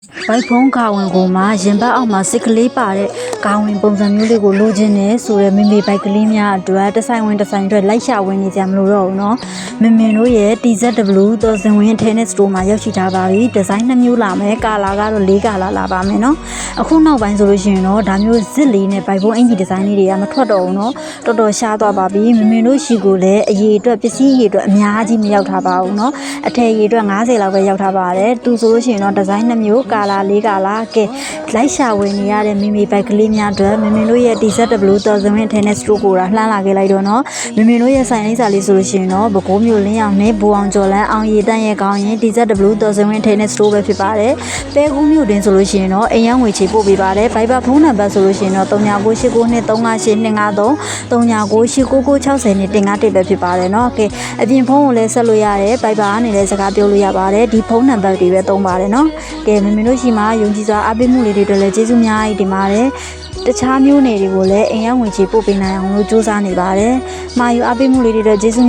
ဘိုက်ဖုံးကာဝင်ကိုမှရင်ဘတ်အောက်မှာစစ်ကလေးပါတဲ့ကာဝင်ပုံစံမျိုးလေးကိုလိုချင်တယ်ဆိုတဲ့မိမိဘိုက်ကလေးများအတွက်တစ်ဆိုင်ဝင်အတွက်လိုက်ရှာဝင်နေကြမလို့တော့ဘူးเนาะမင်တို့ရဲ့ TZW သောဇင်ဝင် Tennis Store မှာရောက်ရှိထားပါပြီဒီဇိုင်း2မျိုးလာမယ်ကာလာကတော့4ကာလာလာပါမယ်เนาะအခုနောက်ပိုင်းဆိုလို့ရှိရင်တော့ဒါမျိုးဇစ်လေးနဲ့ဘိုက်ဖုံးအင်ဂျီဒီဇိုင်းလေးတွေကမထွက်တော့ဘူးเนาะတော်တော်ရှားသွားပါပြီမင်တို့ရှိကိုလည်းအရေးအတွက်ပစ္စည်းအရေးအတွက်အများကြီးမရောက်ထားပါဘူးเนาะအထည်အရေးအတွက်90လောက်ပဲရောက်ထားပါတယ်သူဆိုလို့ရှိရင်တော့ဒီဇိုင်း2မျိုးကာလာ4ကာလာကဲလိုက်ရှာဝင်နေရတဲ့မိမိဘိုက်ကလေးများအတွက်မင်တို့ရဲ့ TZW သောဇင်ဝင် Tennis Store ကိုလှမ်းလာခဲ့လိုက်တော့เนาะမင်တို့ရဲ့ဆိုင်လိပ်စာလေးဆိုလို့ရှိရင်တော့ပဲခူးမြို့လင်းအောင်နဲ့ဘူအောင်ကျော်လန်းအောင်ရည်တန်းရဲ့ကောင်းရင် TZW သောဇင်ဝင် Tennis Store ပဲဖြစ်ပါတယ်ပဲခူးမြို့တွင်ဆိုလို့ရှိရင်တော့အိမ်ရောက်ငွေချေပို့ပေးပါတယ် Viber ဖုန်းနံပါတ်ဆိုလို့ရှိရင်တော့3998923823 39989960နဲ့တင်ကားတစ်ပဲဖြစ်ပါတယ်เนาะကဲအပြင်ဖုန်းကိုလည်းဆက်လို့ရတယ် Viber ကနေလည်းစကားပြောလို့ရပါတယ်ဒီဖုန်းနံပါတ်တွေပဲသုံးပါတယ်เนาะကဲမင်တို့ရှိမှာယုံကြည်စွာအားပေးမှုလေးတွေအတွက်လည်းကျေးဇူးများကြီးတင်ပါတယ်တခြားမျိုးနယ်တွေကိုလည်းအိမ်ရောက်ငွေချေပို့ပေးနိုင်အောင်လို့စူးစမ်းနေပါတယ်မှာယူအားပေးမှုလေးတွေအတွက်ကျေးဇူး